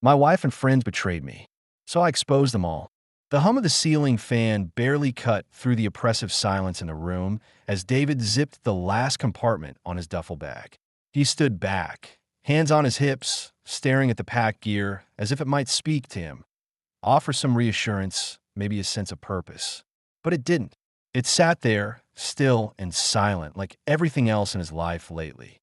My wife and friends betrayed me, so I exposed them all. The hum of the ceiling fan barely cut through the oppressive silence in the room as David zipped the last compartment on his duffel bag. He stood back, hands on his hips, staring at the packed gear as if it might speak to him, offer some reassurance, maybe a sense of purpose. But it didn't. It sat there, still and silent, like everything else in his life lately.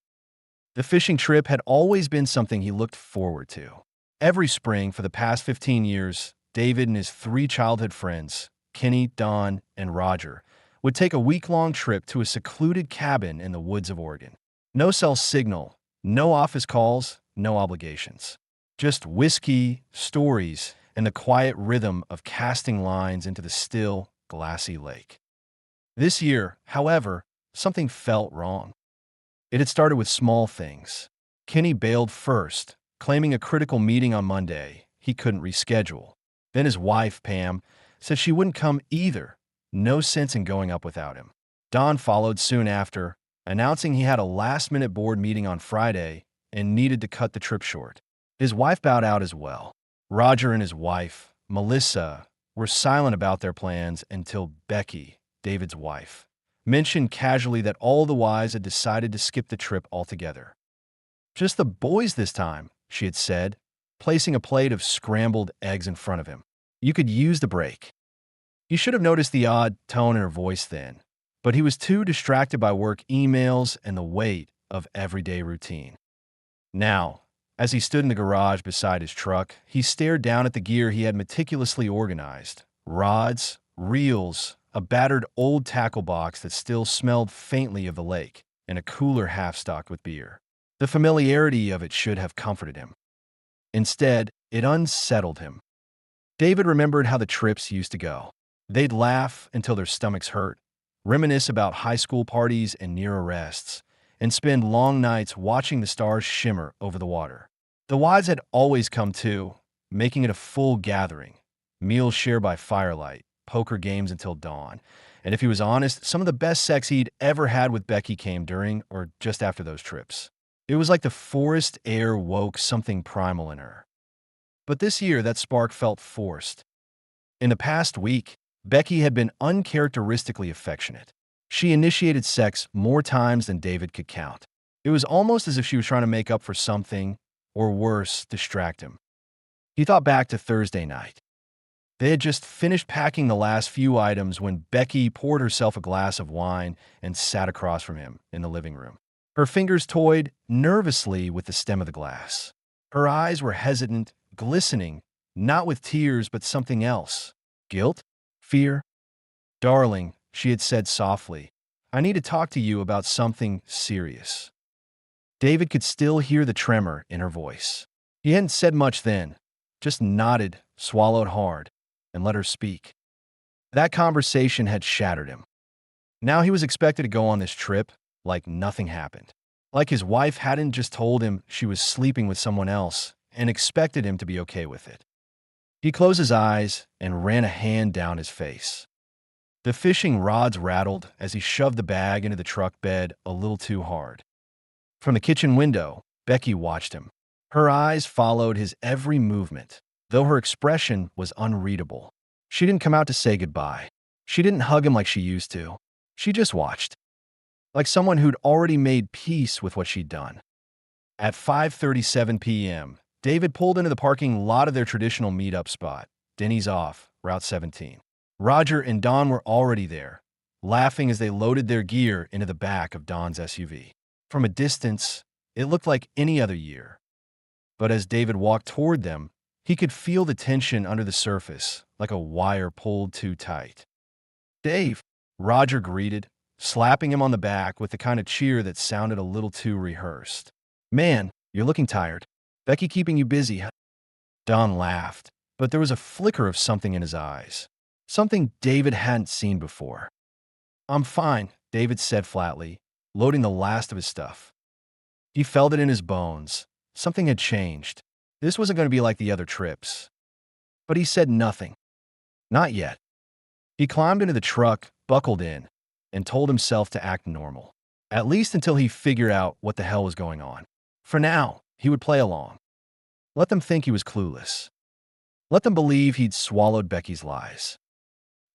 The fishing trip had always been something he looked forward to. Every spring for the past 15 years, David and his three childhood friends, Kenny, Don, and Roger, would take a week-long trip to a secluded cabin in the woods of Oregon. No cell signal, no office calls, no obligations. Just whiskey, stories, and the quiet rhythm of casting lines into the still, glassy lake. This year, however, something felt wrong. It had started with small things. Kenny bailed first, claiming a critical meeting on Monday he couldn't reschedule. Then his wife, Pam, said she wouldn't come either. No sense in going up without him. Don followed soon after, announcing he had a last-minute board meeting on Friday and needed to cut the trip short. His wife bowed out as well. Roger and his wife, Melissa, were silent about their plans until Becky, David's wife, mentioned casually that all the wives had decided to skip the trip altogether. "Just the boys this time," she had said, placing a plate of scrambled eggs in front of him. "You could use the break." He should have noticed the odd tone in her voice then, but he was too distracted by work emails and the weight of everyday routine. Now, as he stood in the garage beside his truck, he stared down at the gear he had meticulously organized: rods, reels, a battered old tackle box that still smelled faintly of the lake, and a cooler half-stocked with beer. The familiarity of it should have comforted him. Instead, it unsettled him. David remembered how the trips used to go. They'd laugh until their stomachs hurt, reminisce about high school parties and near arrests, and spend long nights watching the stars shimmer over the water. The wives had always come too, making it a full gathering. Meals shared by firelight, poker games until dawn, and if he was honest, some of the best sex he'd ever had with Becky came during or just after those trips. It was like the forest air woke something primal in her. But this year, that spark felt forced. In the past week, Becky had been uncharacteristically affectionate. She initiated sex more times than David could count. It was almost as if she was trying to make up for something, or worse, distract him. He thought back to Thursday night. They had just finished packing the last few items when Becky poured herself a glass of wine and sat across from him in the living room. Her fingers toyed nervously with the stem of the glass. Her eyes were hesitant, glistening, not with tears but something else. Guilt? Fear? "Darling," she had said softly, "I need to talk to you about something serious." David could still hear the tremor in her voice. He hadn't said much then, just nodded, swallowed hard, and let her speak. That conversation had shattered him. Now he was expected to go on this trip like nothing happened. Like his wife hadn't just told him she was sleeping with someone else and expected him to be okay with it. He closed his eyes and ran a hand down his face. The fishing rods rattled as he shoved the bag into the truck bed a little too hard. From the kitchen window, Becky watched him. Her eyes followed his every movement, though her expression was unreadable. She didn't come out to say goodbye. She didn't hug him like she used to. She just watched, like someone who'd already made peace with what she'd done. At 5:37 p.m., David pulled into the parking lot of their traditional meetup spot, Denny's off Route 17. Roger and Don were already there, laughing as they loaded their gear into the back of Don's SUV. From a distance, it looked like any other year. But as David walked toward them, he could feel the tension under the surface, like a wire pulled too tight. "Dave," Roger greeted, slapping him on the back with the kind of cheer that sounded a little too rehearsed. "Man, you're looking tired. Becky keeping you busy, huh?" Don laughed, but there was a flicker of something in his eyes. Something David hadn't seen before. "I'm fine," David said flatly, loading the last of his stuff. He felt it in his bones. Something had changed. This wasn't going to be like the other trips. But he said nothing. Not yet. He climbed into the truck, buckled in, and told himself to act normal. At least until he figured out what the hell was going on. For now, he would play along. Let them think he was clueless. Let them believe he'd swallowed Becky's lies.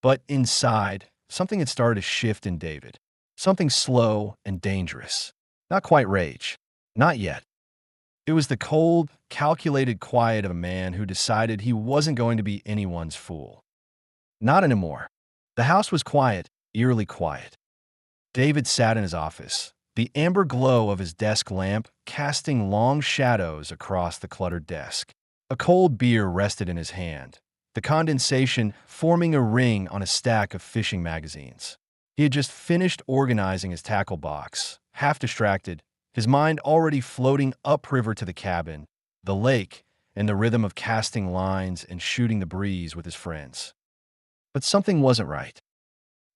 But inside, something had started to shift in David. Something slow and dangerous. Not quite rage. Not yet. It was the cold, calculated quiet of a man who decided he wasn't going to be anyone's fool. Not anymore. The house was quiet, eerily quiet. David sat in his office, the amber glow of his desk lamp casting long shadows across the cluttered desk. A cold beer rested in his hand, the condensation forming a ring on a stack of fishing magazines. He had just finished organizing his tackle box, half distracted, his mind already floating upriver to the cabin, the lake, and the rhythm of casting lines and shooting the breeze with his friends. But something wasn't right.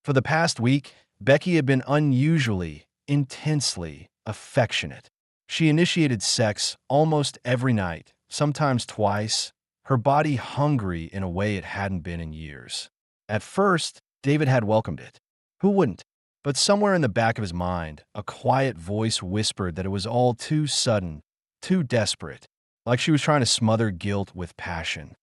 For the past week, Becky had been unusually, intensely affectionate. She initiated sex almost every night, sometimes twice, her body hungry in a way it hadn't been in years. At first, David had welcomed it. Who wouldn't? But somewhere in the back of his mind, a quiet voice whispered that it was all too sudden, too desperate, like she was trying to smother guilt with passion.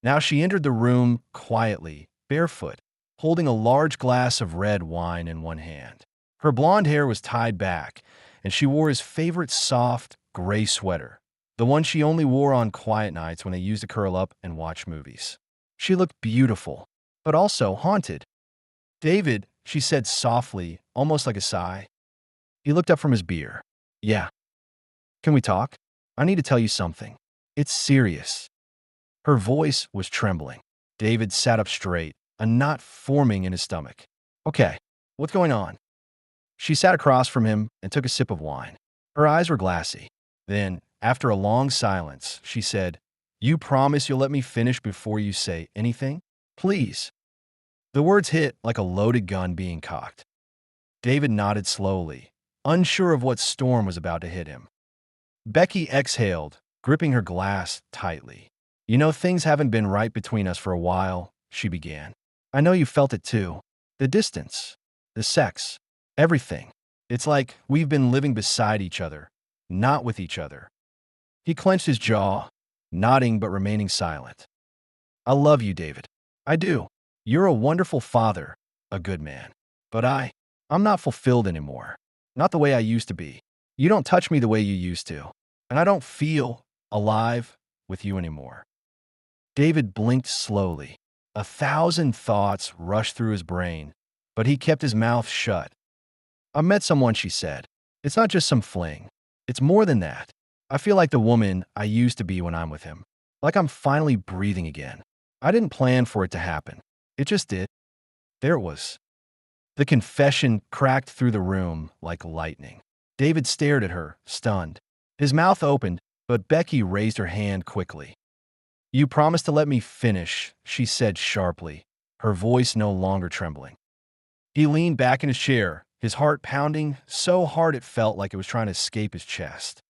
Now she entered the room quietly, barefoot, holding a large glass of red wine in one hand. Her blonde hair was tied back, and she wore his favorite soft, gray sweater, the one she only wore on quiet nights when they used to curl up and watch movies. She looked beautiful, but also haunted. "David," she said softly, almost like a sigh. He looked up from his beer. "Yeah. Can we talk? I need to tell you something. It's serious." Her voice was trembling. David sat up straight, a knot forming in his stomach. "Okay, what's going on?" She sat across from him and took a sip of wine. Her eyes were glassy. Then, after a long silence, she said, "You promise you'll let me finish before you say anything? Please." The words hit like a loaded gun being cocked. David nodded slowly, unsure of what storm was about to hit him. Becky exhaled, gripping her glass tightly. "You know, things haven't been right between us for a while," she began. "I know you felt it too. The distance, the sex, everything. It's like we've been living beside each other, not with each other." He clenched his jaw, nodding but remaining silent. "I love you, David. I do. You're a wonderful father, a good man. But I'm not fulfilled anymore. Not the way I used to be. You don't touch me the way you used to. And I don't feel alive with you anymore." David blinked slowly. 1,000 thoughts rushed through his brain, but he kept his mouth shut. "I met someone," she said. "It's not just some fling. It's more than that. I feel like the woman I used to be when I'm with him. Like I'm finally breathing again. I didn't plan for it to happen. It just did." There it was. The confession cracked through the room like lightning. David stared at her, stunned. His mouth opened, but Becky raised her hand quickly. "You promised to let me finish," she said sharply, her voice no longer trembling. He leaned back in his chair, his heart pounding so hard it felt like it was trying to escape his chest.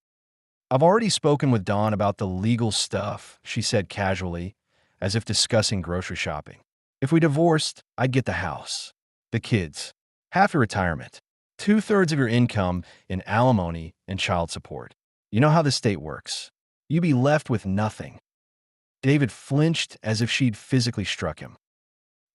"I've already spoken with Dawn about the legal stuff," she said casually, as if discussing grocery shopping. "If we divorced, I'd get the house, the kids, half your retirement, 2/3 of your income in alimony and child support. You know how the state works. You'd be left with nothing." David flinched as if she'd physically struck him.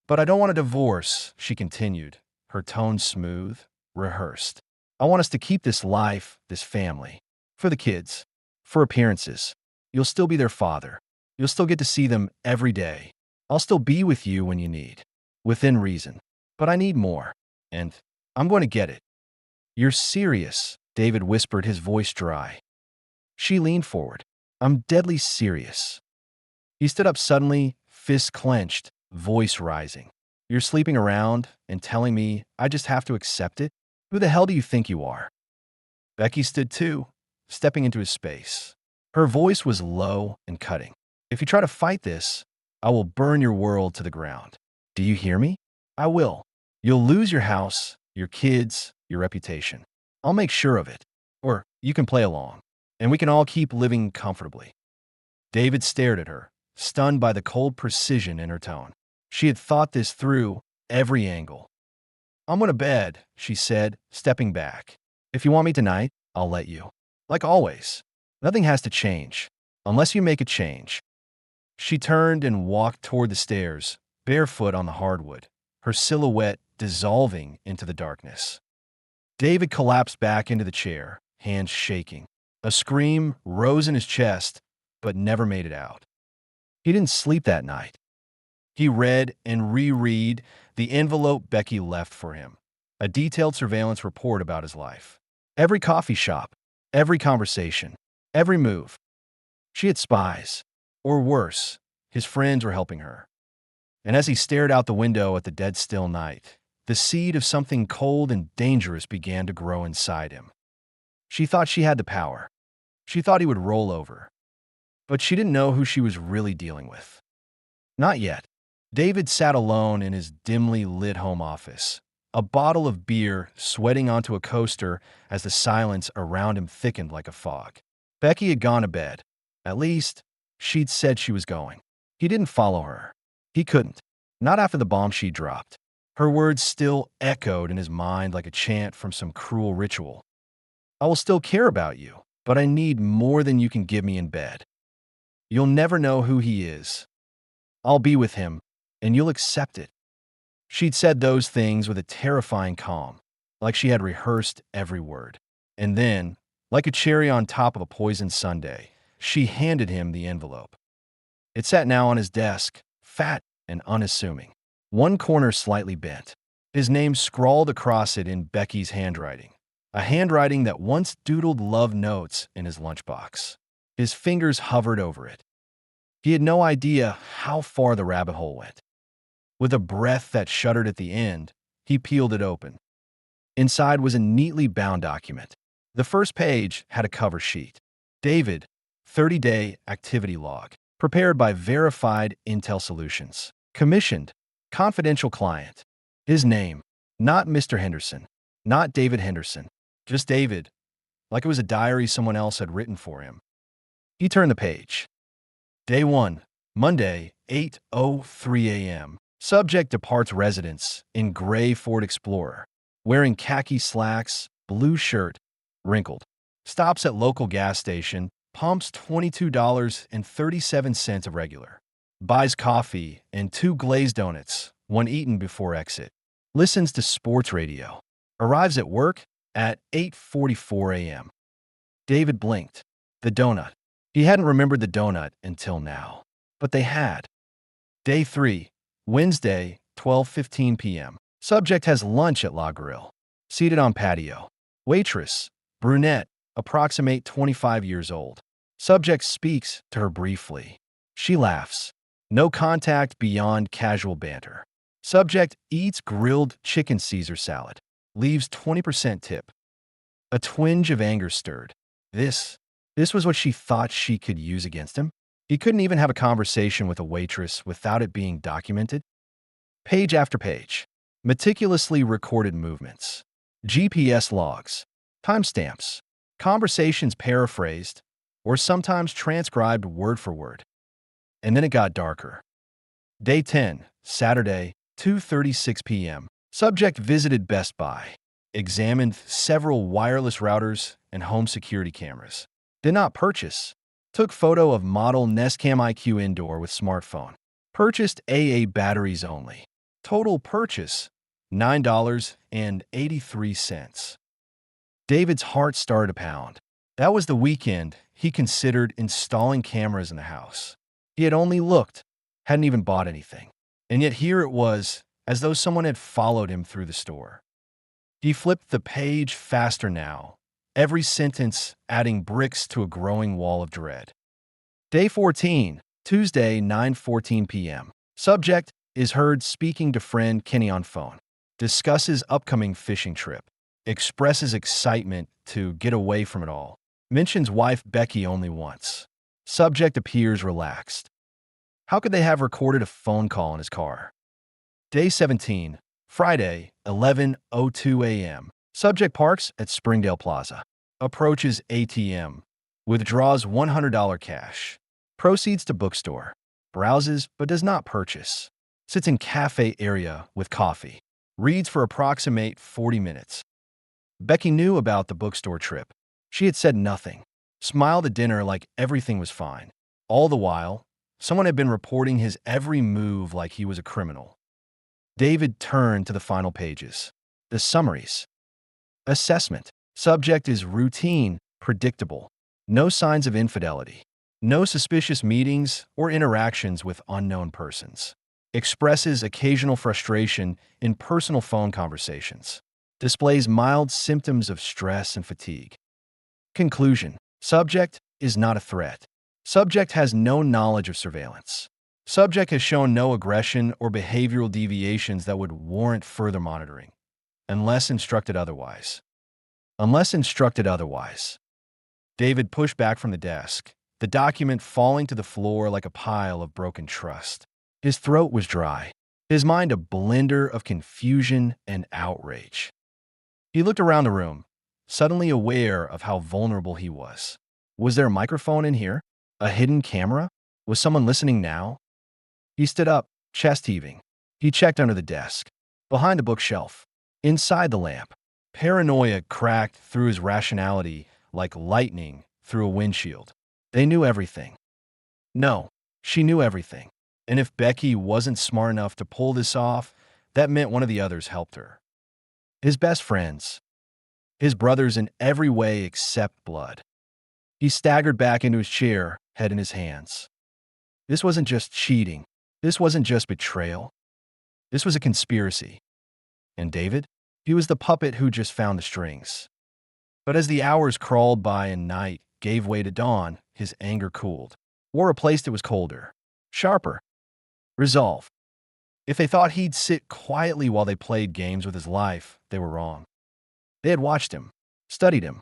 "But I don't want a divorce," she continued, her tone smooth, rehearsed. "I want us to keep this life, this family. For the kids. For appearances. You'll still be their father. You'll still get to see them every day. I'll still be with you when you need. Within reason. But I need more. And I'm going to get it." "You're serious," David whispered, his voice dry. She leaned forward. "I'm deadly serious." He stood up suddenly, fists clenched, voice rising. "You're sleeping around and telling me I just have to accept it? Who the hell do you think you are?" Becky stood too, stepping into his space. Her voice was low and cutting. "If you try to fight this, I will burn your world to the ground. Do you hear me? I will. You'll lose your house, your kids, your reputation. I'll make sure of it. Or you can play along, and we can all keep living comfortably." David stared at her, stunned by the cold precision in her tone. She had thought this through, every angle. "I'm going to bed," she said, stepping back. "If you want me tonight, I'll let you. Like always. Nothing has to change. unless you make a change. She turned and walked toward the stairs, barefoot on the hardwood, her silhouette dissolving into the darkness. David collapsed back into the chair, hands shaking. A scream rose in his chest, but never made it out. He didn't sleep that night. He read and reread the envelope Becky left for him, a detailed surveillance report about his life. Every coffee shop, every conversation, every move. She had spies, or worse, his friends were helping her. And as he stared out the window at the dead still night, the seed of something cold and dangerous began to grow inside him. She thought she had the power. She thought he would roll over. But she didn't know who she was really dealing with. Not yet. David sat alone in his dimly lit home office, a bottle of beer sweating onto a coaster as the silence around him thickened like a fog. Becky had gone to bed. At least, she'd said she was going. He didn't follow her. He couldn't. Not after the bomb she dropped. Her words still echoed in his mind like a chant from some cruel ritual. I will still care about you, but I need more than you can give me in bed. You'll never know who he is. I'll be with him, and you'll accept it. She'd said those things with a terrifying calm, like she had rehearsed every word. And then, like a cherry on top of a poisoned sundae, she handed him the envelope. It sat now on his desk, fat and unassuming, one corner slightly bent. His name scrawled across it in Becky's handwriting, a handwriting that once doodled love notes in his lunchbox. His fingers hovered over it. He had no idea how far the rabbit hole went. With a breath that shuddered at the end, he peeled it open. Inside was a neatly bound document. The first page had a cover sheet. David, 30-day activity log, prepared by Verified Intel Solutions. Commissioned, confidential client. His name, not Mr. Henderson, not David Henderson, just David, like it was a diary someone else had written for him. He turned the page. Day 1, Monday, 8:03 a.m. Subject departs residence in gray Ford Explorer, wearing khaki slacks, blue shirt, wrinkled. Stops at local gas station, pumps $22.37 of regular. Buys coffee and 2 glazed donuts, one eaten before exit. Listens to sports radio. Arrives at work at 8:44 a.m. David blinked. The donut. He hadn't remembered the donut until now, but they had. Day 3, Wednesday, 12:15 p.m. Subject has lunch at La Grill. Seated on patio. Waitress, brunette, approximate 25 years old. Subject speaks to her briefly. She laughs. No contact beyond casual banter. Subject eats grilled chicken Caesar salad. Leaves 20% tip. A twinge of anger stirred. This was what she thought she could use against him. He couldn't even have a conversation with a waitress without it being documented. Page after page. Meticulously recorded movements. GPS logs. Timestamps. Conversations paraphrased, or sometimes transcribed word for word. And then it got darker. Day 10, Saturday, 2:36 p.m. Subject visited Best Buy. Examined several wireless routers and home security cameras. Did not purchase. Took photo of model Nestcam IQ Indoor with smartphone. Purchased AA batteries only. Total purchase, $9.83. David's heart started to pound. That was the weekend he considered installing cameras in the house. He had only looked, hadn't even bought anything. And yet here it was, as though someone had followed him through the store. He flipped the page faster now, every sentence adding bricks to a growing wall of dread. Day 14, Tuesday, 9:14 p.m. Subject is heard speaking to friend Kenny on phone. Discusses upcoming fishing trip. Expresses excitement to get away from it all. Mentions wife Becky only once. Subject appears relaxed. How could they have recorded a phone call in his car? Day 17, Friday, 11:02 a.m. Subject parks at Springdale Plaza. Approaches ATM. Withdraws $100 cash. Proceeds to bookstore. Browses but does not purchase. Sits in cafe area with coffee. Reads for approximate 40 minutes. Becky knew about the bookstore trip. She had said nothing. smiled at dinner like everything was fine. All the while, someone had been reporting his every move like he was a criminal. David turned to the final pages. The summaries. Assessment. Subject is routine, predictable. No signs of infidelity. No suspicious meetings or interactions with unknown persons. Expresses occasional frustration in personal phone conversations. Displays mild symptoms of stress and fatigue. Conclusion. Subject is not a threat. Subject has no knowledge of surveillance. Subject has shown no aggression or behavioral deviations that would warrant further monitoring, unless instructed otherwise. Unless instructed otherwise. David pushed back from the desk, the document falling to the floor like a pile of broken trust. His throat was dry, his mind a blender of confusion and outrage. He looked around the room, suddenly aware of how vulnerable he was. Was there a microphone in here? A hidden camera? Was someone listening now? He stood up, chest heaving. He checked under the desk, behind the bookshelf, inside the lamp. Paranoia cracked through his rationality like lightning through a windshield. They knew everything. No, she knew everything. And if Becky wasn't smart enough to pull this off, that meant one of the others helped her. His best friends. His brothers in every way except blood. He staggered back into his chair, head in his hands. This wasn't just cheating. This wasn't just betrayal. This was a conspiracy. And David? He was the puppet who just found the strings. But as the hours crawled by and night gave way to dawn, his anger cooled. Or replaced it was colder, sharper. Resolve. If they thought he'd sit quietly while they played games with his life, they were wrong. They had watched him, studied him,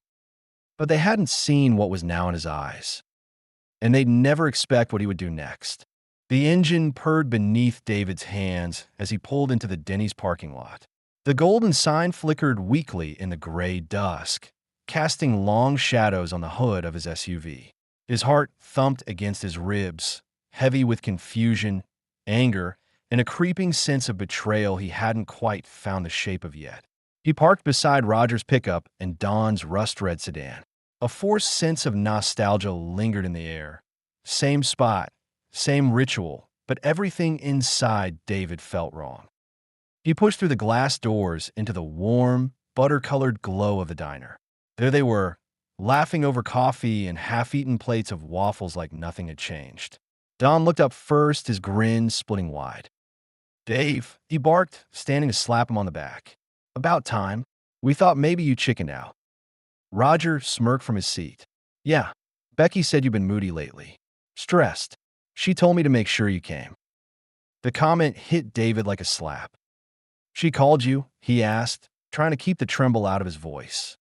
but they hadn't seen what was now in his eyes. And they'd never expect what he would do next. The engine purred beneath David's hands as he pulled into the Denny's parking lot. The golden sign flickered weakly in the gray dusk, casting long shadows on the hood of his SUV. His heart thumped against his ribs, heavy with confusion, anger, and a creeping sense of betrayal he hadn't quite found the shape of yet. He parked beside Roger's pickup and Dawn's rust-red sedan. A forced sense of nostalgia lingered in the air. Same spot, same ritual, but everything inside David felt wrong. He pushed through the glass doors into the warm, butter-colored glow of the diner. There they were, laughing over coffee and half-eaten plates of waffles like nothing had changed. Don looked up first, his grin splitting wide. "Dave," he barked, standing to slap him on the back. "About time. We thought maybe you chickened out." Roger smirked from his seat. "Yeah, Becky said you've been moody lately. Stressed. She told me to make sure you came." The comment hit David like a slap. "She called you?" he asked, trying to keep the tremble out of his voice.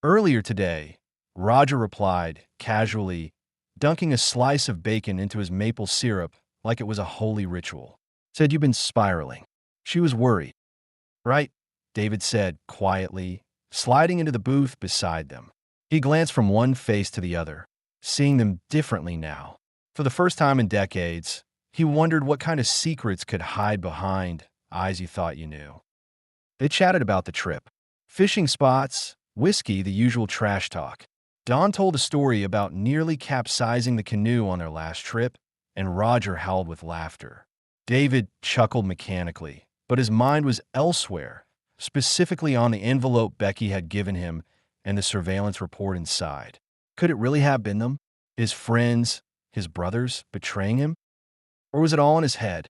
"Earlier today," Roger replied, casually, dunking a slice of bacon into his maple syrup like it was a holy ritual. "Said you've been spiraling." She was worried. "Right," David said, quietly, sliding into the booth beside them. He glanced from one face to the other, seeing them differently now. For the first time in decades, he wondered what kind of secrets could hide behind eyes you thought you knew. They chatted about the trip. Fishing spots, whiskey, the usual trash talk. Don told a story about nearly capsizing the canoe on their last trip, and Roger howled with laughter. David chuckled mechanically, but his mind was elsewhere, specifically on the envelope Becky had given him and the surveillance report inside. Could it really have been them? His friends, his brothers, betraying him? Or was it all in his head?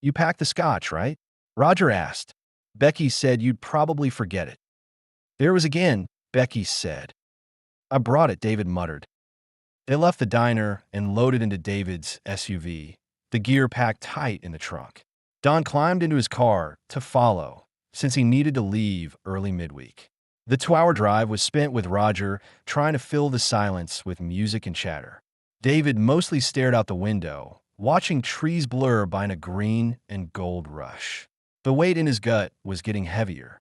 "You packed the scotch, right?" Roger asked. "Becky said you'd probably forget it." "There it was again," Becky said. "I brought it," David muttered. They left the diner and loaded into David's SUV, the gear packed tight in the trunk. Don climbed into his car to follow, since he needed to leave early midweek. The 2-hour drive was spent with Roger trying to fill the silence with music and chatter. David mostly stared out the window, watching trees blur by in a green and gold rush. The weight in his gut was getting heavier.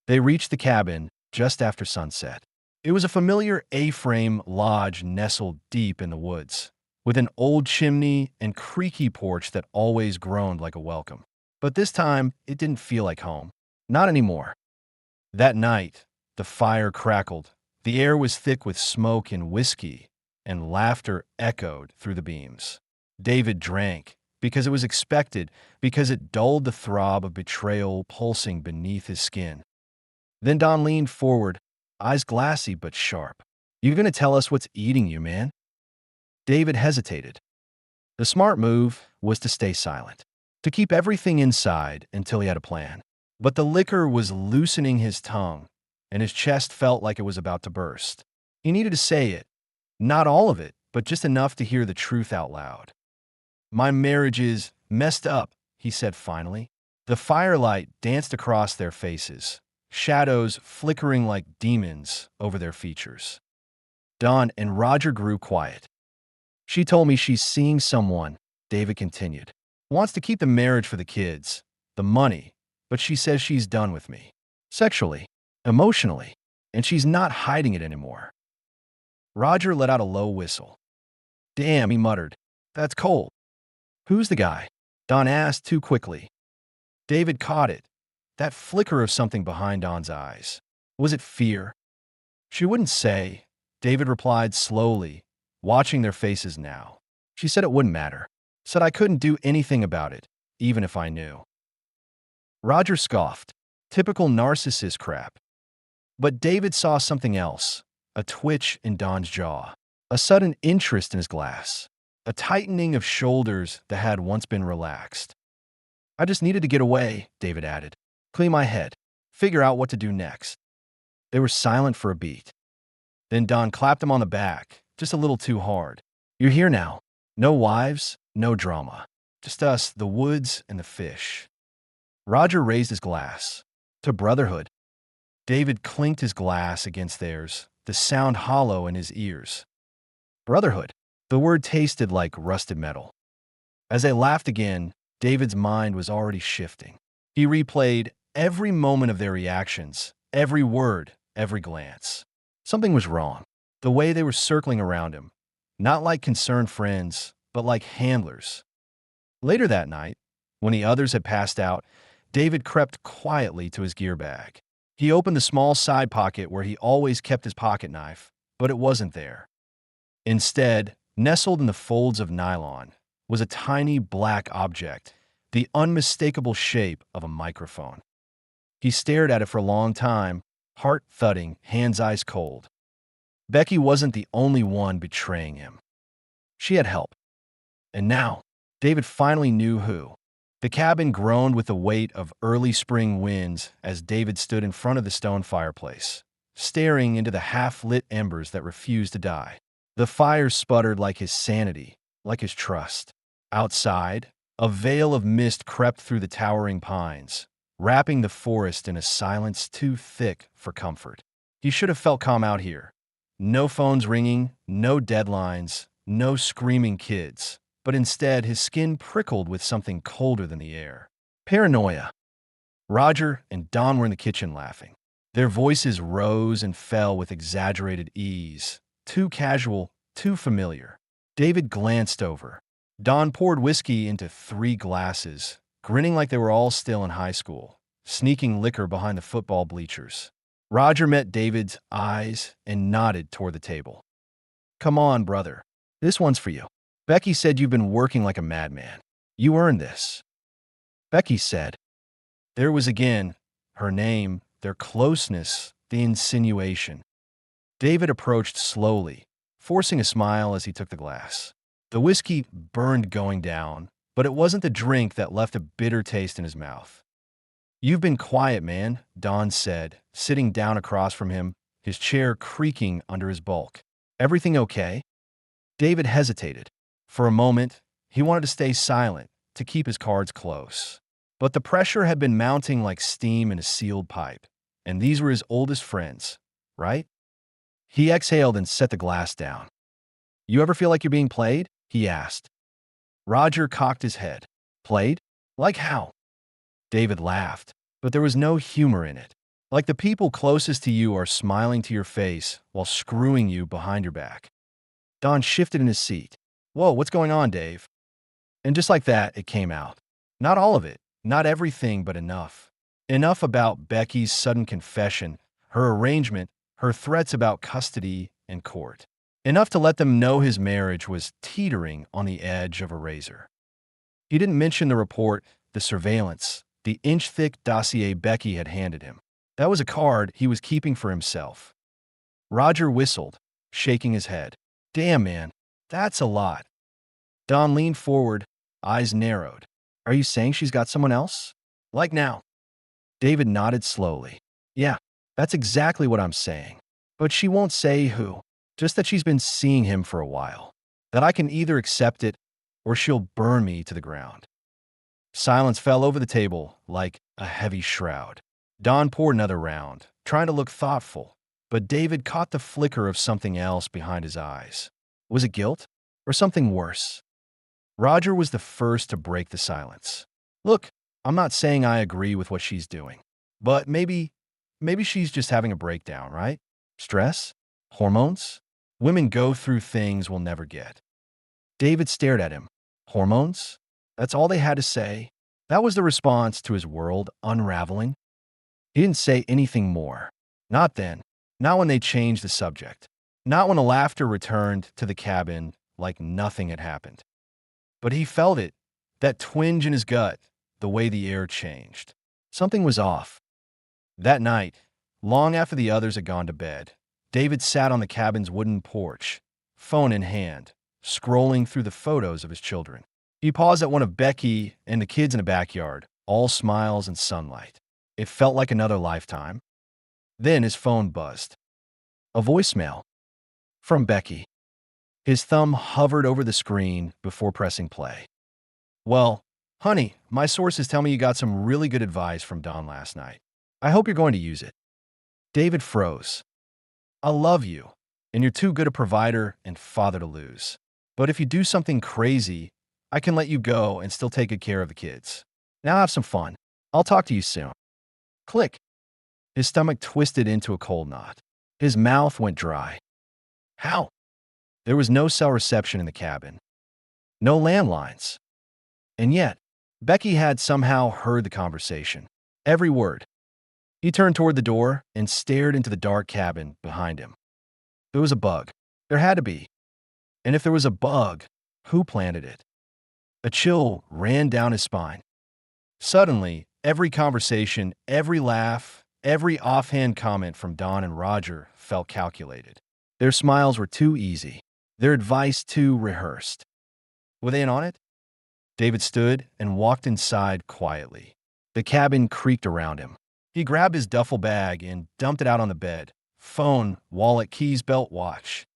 They reached the cabin just after sunset. It was a familiar A-frame lodge nestled deep in the woods, with an old chimney and creaky porch that always groaned like a welcome. But this time, it didn't feel like home. Not anymore. That night, the fire crackled, The air was thick with smoke and whiskey, and laughter echoed through the beams. David drank, because it was expected, because it dulled the throb of betrayal pulsing beneath his skin. Then Don leaned forward, eyes glassy but sharp. "You gonna tell us what's eating you, man?" David hesitated. The smart move was to stay silent, to keep everything inside until he had a plan. But the liquor was loosening his tongue, and his chest felt like it was about to burst. He needed to say it, not all of it, but just enough to hear the truth out loud. "My marriage is messed up," he said finally. The firelight danced across their faces, shadows flickering like demons over their features. Dawn and Roger grew quiet. "She told me she's seeing someone," David continued. "Wants to keep the marriage for the kids, the money, but she says she's done with me. Sexually, emotionally, and she's not hiding it anymore." Roger let out a low whistle. "Damn," he muttered. "That's cold." "Who's the guy?" Don asked too quickly. David caught it, that flicker of something behind Don's eyes. Was it fear? She wouldn't say, David replied slowly, watching their faces now. She said it wouldn't matter. Said I couldn't do anything about it, even if I knew. Roger scoffed. Typical narcissist crap. But David saw something else, a twitch in Don's jaw, a sudden interest in his glass, a tightening of shoulders that had once been relaxed. "I just needed to get away," David added. "Clean my head. Figure out what to do next." They were silent for a beat. Then Don clapped him on the back, just a little too hard. "You're here now. No wives, no drama. Just us, the woods, and the fish." Roger raised his glass. "To brotherhood." David clinked his glass against theirs, the sound hollow in his ears. Brotherhood. The word tasted like rusted metal. As they laughed again, David's mind was already shifting. He replayed every moment of their reactions, every word, every glance. Something was wrong. The way they were circling around him, not like concerned friends, but like handlers. Later that night, when the others had passed out, David crept quietly to his gear bag. He opened the small side pocket where he always kept his pocket knife, but it wasn't there. Instead, nestled in the folds of nylon, was a tiny black object, the unmistakable shape of a microphone. He stared at it for a long time, heart thudding, hands ice cold. Becky wasn't the only one betraying him. She had help. And now, David finally knew who. The cabin groaned with the weight of early spring winds as David stood in front of the stone fireplace, staring into the half-lit embers that refused to die. The fire sputtered like his sanity, like his trust. Outside, a veil of mist crept through the towering pines, wrapping the forest in a silence too thick for comfort. He should have felt calm out here. No phones ringing, no deadlines, no screaming kids. But instead, his skin prickled with something colder than the air. Paranoia. Roger and Don were in the kitchen laughing. Their voices rose and fell with exaggerated ease. Too casual, too familiar. David glanced over. Don poured whiskey into 3 glasses, grinning like they were all still in high school, sneaking liquor behind the football bleachers. Roger met David's eyes and nodded toward the table. "Come on, brother. This one's for you. Becky said you've been working like a madman. You earned this." Becky said. There was again her name, their closeness, the insinuation. David approached slowly, forcing a smile as he took the glass. The whiskey burned going down, but it wasn't the drink that left a bitter taste in his mouth. "You've been quiet, man," Don said, sitting down across from him, his chair creaking under his bulk. "Everything okay?" David hesitated. For a moment, he wanted to stay silent, to keep his cards close. But the pressure had been mounting like steam in a sealed pipe, and these were his oldest friends, right? He exhaled and set the glass down. "You ever feel like you're being played?" he asked. Roger cocked his head. "Played? Like how?" David laughed, but there was no humor in it. "Like the people closest to you are smiling to your face while screwing you behind your back." Don shifted in his seat. "Whoa, what's going on, Dave?" And just like that, it came out. Not all of it, not everything, but enough. Enough about Becky's sudden confession, her arrangement, her threats about custody and court. Enough to let them know his marriage was teetering on the edge of a razor. He didn't mention the report, the surveillance, the inch-thick dossier Becky had handed him. That was a card he was keeping for himself. Roger whistled, shaking his head. Damn, man, that's a lot. Don leaned forward, eyes narrowed. Are you saying she's got someone else? Like now? David nodded slowly. Yeah, that's exactly what I'm saying. But she won't say who. Just that she's been seeing him for a while. That I can either accept it or she'll burn me to the ground. Silence fell over the table like a heavy shroud. Don poured another round, trying to look thoughtful, but David caught the flicker of something else behind his eyes. Was it guilt or something worse? Roger was the first to break the silence. Look, I'm not saying I agree with what she's doing, but maybe she's just having a breakdown, right? Stress? Hormones? Women go through things we'll never get. David stared at him. Hormones? That's all they had to say. That was the response to his world unraveling. He didn't say anything more. Not then. Not when they changed the subject. Not when the laughter returned to the cabin like nothing had happened. But he felt it, that twinge in his gut, the way the air changed. Something was off. That night, long after the others had gone to bed, David sat on the cabin's wooden porch, phone in hand, scrolling through the photos of his children. He paused at one of Becky and the kids in the backyard, all smiles and sunlight. It felt like another lifetime. Then his phone buzzed. A voicemail. From Becky. His thumb hovered over the screen before pressing play. Well, honey, my sources tell me you got some really good advice from Don last night. I hope you're going to use it. David froze. I love you, and you're too good a provider and father to lose. But if you do something crazy, I can let you go and still take good care of the kids. Now have some fun. I'll talk to you soon. Click. His stomach twisted into a cold knot. His mouth went dry. How? There was no cell reception in the cabin. No landlines. And yet, Becky had somehow heard the conversation. Every word. He turned toward the door and stared into the dark cabin behind him. There was a bug. There had to be. And if there was a bug, who planted it? A chill ran down his spine. Suddenly, every conversation, every laugh, every offhand comment from Don and Roger felt calculated. Their smiles were too easy. Their advice too rehearsed. Were they in on it? David stood and walked inside quietly. The cabin creaked around him. He grabbed his duffel bag and dumped it out on the bed. Phone, wallet, keys, belt, watch.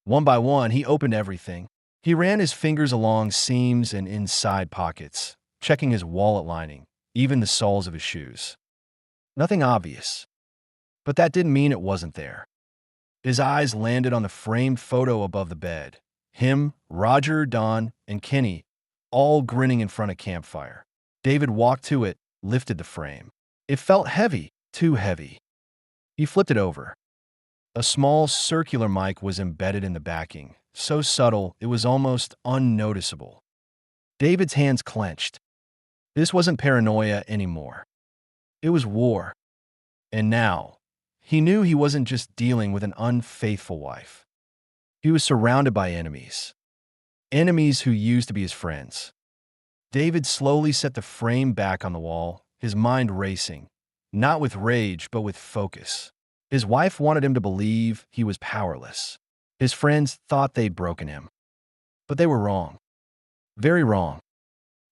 One by one, he opened everything. He ran his fingers along seams and inside pockets, checking his wallet lining, even the soles of his shoes. Nothing obvious. But that didn't mean it wasn't there. His eyes landed on the framed photo above the bed. Him, Roger, Don, and Kenny, all grinning in front of campfire. David walked to it, lifted the frame. It felt heavy, too heavy. He flipped it over. A small circular mic was embedded in the backing, so subtle it was almost unnoticeable. David's hands clenched. This wasn't paranoia anymore. It was war. And now, he knew he wasn't just dealing with an unfaithful wife. He was surrounded by enemies. Enemies who used to be his friends. David slowly set the frame back on the wall, his mind racing, not with rage, but with focus. His wife wanted him to believe he was powerless. His friends thought they'd broken him. But they were wrong. Very wrong.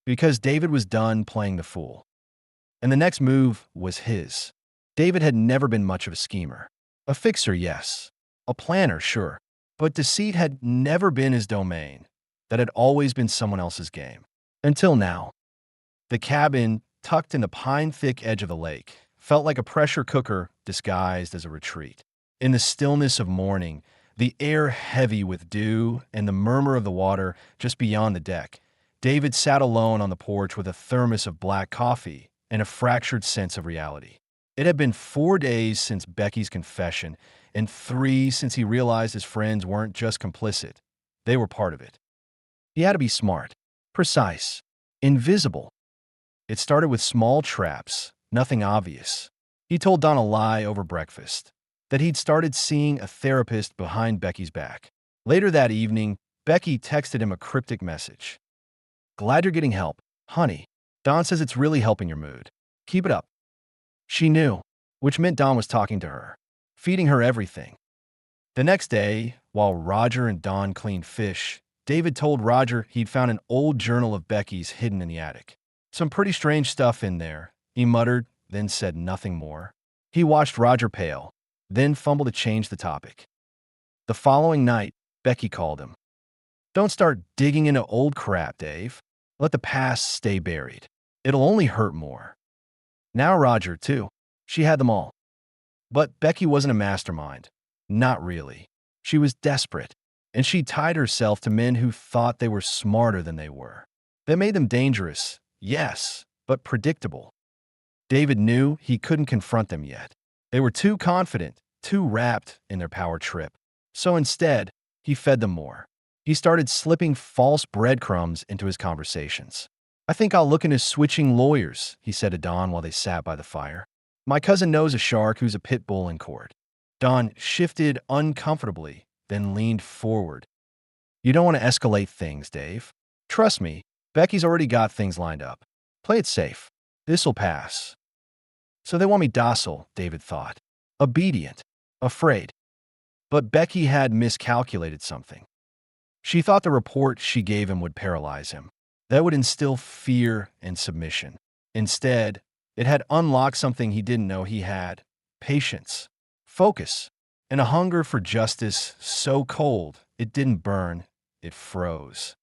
Because David was done playing the fool. And the next move was his. David had never been much of a schemer. A fixer, yes. A planner, sure. But deceit had never been his domain. That had always been someone else's game. Until now. The cabin, tucked in the pine-thick edge of the lake, felt like a pressure cooker disguised as a retreat. In the stillness of morning, the air heavy with dew and the murmur of the water just beyond the deck, David sat alone on the porch with a thermos of black coffee and a fractured sense of reality. It had been 4 days since Becky's confession, and 3 since he realized his friends weren't just complicit. They were part of it. He had to be smart, precise, invisible. It started with small traps, nothing obvious. He told Don a lie over breakfast. that he'd started seeing a therapist behind Becky's back. Later that evening, Becky texted him a cryptic message. "Glad you're getting help, honey. Don says it's really helping your mood. Keep it up." She knew, which meant Don was talking to her, feeding her everything. The next day, while Roger and Don cleaned fish, David told Roger he'd found an old journal of Becky's hidden in the attic. "Some pretty strange stuff in there," he muttered, then said nothing more. He watched Roger pale, then fumbled to change the topic. The following night, Becky called him. "Don't start digging into old crap, Dave. Let the past stay buried. It'll only hurt more." Now Roger, too. She had them all. But Becky wasn't a mastermind. Not really. She was desperate, and she tied herself to men who thought they were smarter than they were. That made them dangerous, yes, but predictable. David knew he couldn't confront them yet. They were too confident, too wrapped in their power trip. So instead, he fed them more. He started slipping false breadcrumbs into his conversations. "I think I'll look into switching lawyers," he said to Don while they sat by the fire. "My cousin knows a shark who's a pit bull in court." Don shifted uncomfortably, then leaned forward. "You don't want to escalate things, Dave. Trust me, Becky's already got things lined up. Play it safe. This'll pass." So they want me docile, David thought. Obedient. Afraid. But Becky had miscalculated something. She thought the report she gave him would paralyze him. That would instill fear and submission. Instead, it had unlocked something he didn't know he had: patience, focus, and a hunger for justice so cold it didn't burn, it froze.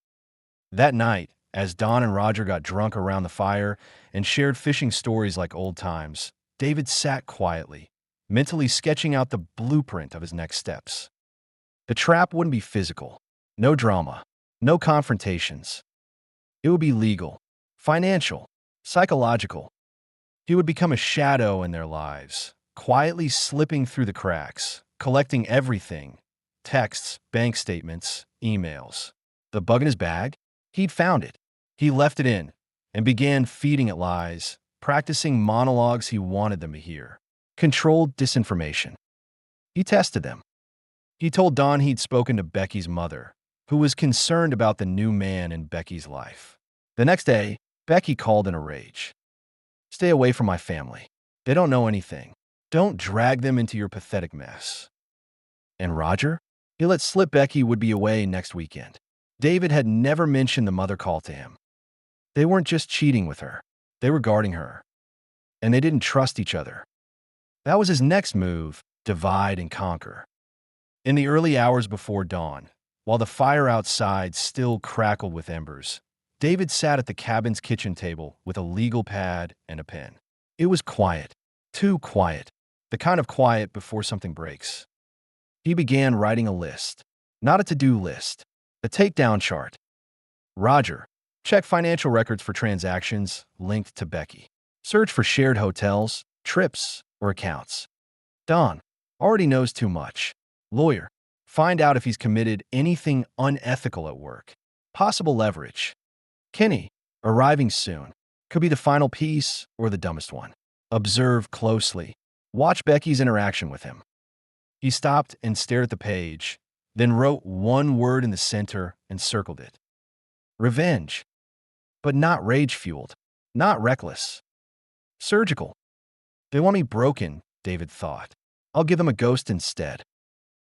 That night, as Don and Roger got drunk around the fire and shared fishing stories like old times, David sat quietly, mentally sketching out the blueprint of his next steps. The trap wouldn't be physical. No drama. No confrontations. It would be legal, financial, psychological. He would become a shadow in their lives, quietly slipping through the cracks, collecting everything: texts, bank statements, emails. The bug in his bag? He'd found it. He left it in and began feeding it lies, practicing monologues he wanted them to hear. Controlled disinformation. He tested them. He told Don he'd spoken to Becky's mother, who was concerned about the new man in Becky's life. The next day, Becky called in a rage. "Stay away from my family. They don't know anything. Don't drag them into your pathetic mess." And Roger? He let slip Becky would be away next weekend. David had never mentioned the mother call to him. They weren't just cheating with her. They were guarding her. And they didn't trust each other. That was his next move: divide and conquer. In the early hours before dawn, while the fire outside still crackled with embers, David sat at the cabin's kitchen table with a legal pad and a pen. It was quiet. Too quiet. The kind of quiet before something breaks. He began writing a list. Not a to-do list. A takedown chart. Roger, check financial records for transactions linked to Becky. Search for shared hotels, trips, or accounts. Don, already knows too much. Lawyer, find out if he's committed anything unethical at work. Possible leverage. Kenny, arriving soon. Could be the final piece or the dumbest one. Observe closely. Watch Becky's interaction with him. He stopped and stared at the page, then wrote one word in the center and circled it. Revenge. But not rage-fueled. Not reckless. Surgical. They want me broken, David thought. I'll give them a ghost instead.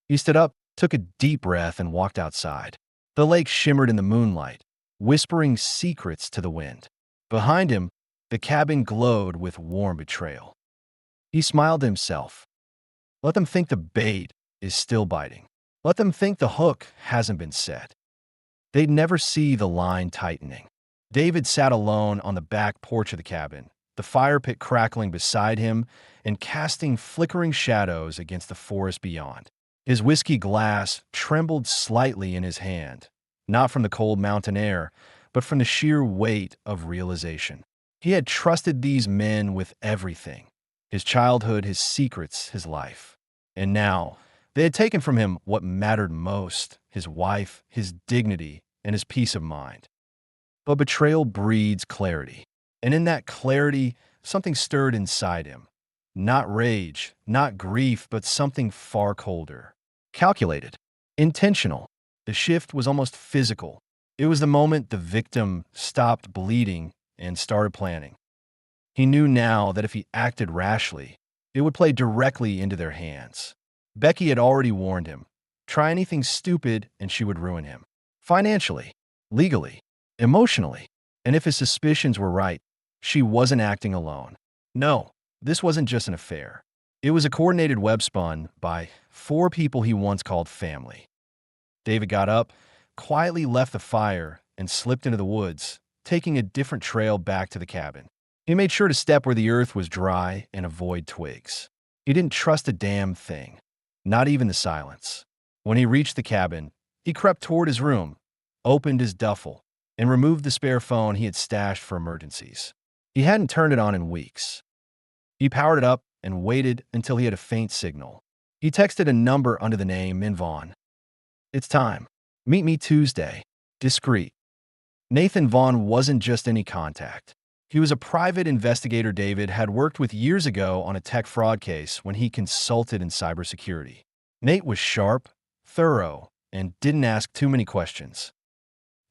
He stood up, took a deep breath, and walked outside. The lake shimmered in the moonlight, whispering secrets to the wind. Behind him, the cabin glowed with warm betrayal. He smiled to himself. Let them think the bait is still biting. Let them think the hook hasn't been set. They'd never see the line tightening. David sat alone on the back porch of the cabin, the fire pit crackling beside him and casting flickering shadows against the forest beyond. His whiskey glass trembled slightly in his hand, not from the cold mountain air, but from the sheer weight of realization. He had trusted these men with everything: his childhood, his secrets, his life. And now, they had taken from him what mattered most: his wife, his dignity, and his peace of mind. But betrayal breeds clarity. And in that clarity, something stirred inside him. Not rage, not grief, but something far colder. Calculated. Intentional. The shift was almost physical. It was the moment the victim stopped bleeding and started planning. He knew now that if he acted rashly, it would play directly into their hands. Becky had already warned him. Try anything stupid and she would ruin him. Financially, legally, emotionally. And if his suspicions were right, she wasn't acting alone. No, this wasn't just an affair. It was a coordinated web spun by 4 people he once called family. David got up, quietly left the fire, and slipped into the woods, taking a different trail back to the cabin. He made sure to step where the earth was dry and avoid twigs. He didn't trust a damn thing, not even the silence. When he reached the cabin, he crept toward his room, opened his duffel, and removed the spare phone he had stashed for emergencies. He hadn't turned it on in weeks. He powered it up and waited until he had a faint signal. He texted a number under the name Min Vaughn. It's time. Meet me Tuesday. Discreet. Nathan Vaughn wasn't just any contact. He was a private investigator David had worked with years ago on a tech fraud case when he consulted in cybersecurity. Nate was sharp, thorough, and didn't ask too many questions.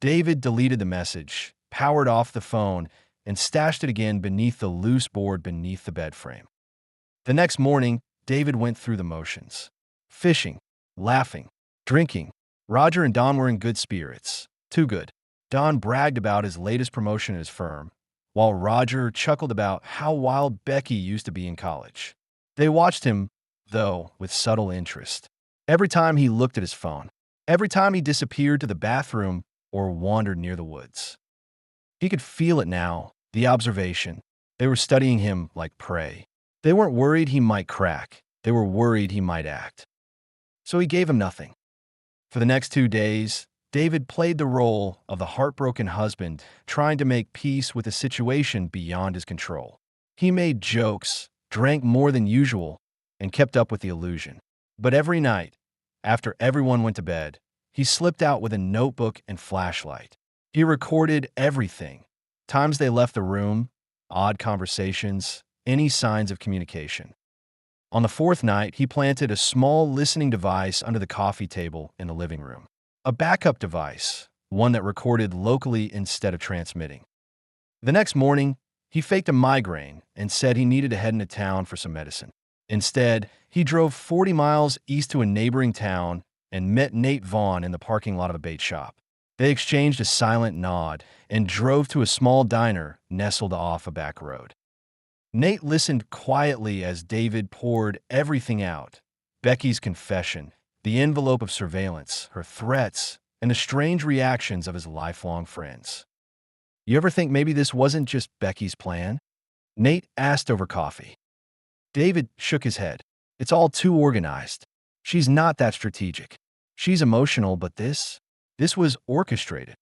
David deleted the message, powered off the phone, and stashed it again beneath the loose board beneath the bed frame. The next morning, David went through the motions. Fishing, laughing, drinking. Roger and Don were in good spirits. Too good. Don bragged about his latest promotion at his firm, while Roger chuckled about how wild Becky used to be in college. They watched him, though, with subtle interest. Every time he looked at his phone, every time he disappeared to the bathroom or wandered near the woods. He could feel it now, the observation. They were studying him like prey. They weren't worried he might crack. They were worried he might act. So he gave him nothing. For the next 2 days, David played the role of the heartbroken husband trying to make peace with a situation beyond his control. He made jokes, drank more than usual, and kept up with the illusion. But every night, after everyone went to bed, he slipped out with a notebook and flashlight. He recorded everything. Times they left the room, odd conversations, any signs of communication. On the 4th night, he planted a small listening device under the coffee table in the living room. A backup device, one that recorded locally instead of transmitting. The next morning, he faked a migraine and said he needed to head into town for some medicine. Instead, he drove 40 miles east to a neighboring town and met Nate Vaughn in the parking lot of a bait shop. They exchanged a silent nod and drove to a small diner nestled off a back road. Nate listened quietly as David poured everything out. Becky's confession, the envelope of surveillance, her threats, and the strange reactions of his lifelong friends. You ever think maybe this wasn't just Becky's plan? Nate asked over coffee. David shook his head. It's all too organized. She's not that strategic. She's emotional, but this was orchestrated.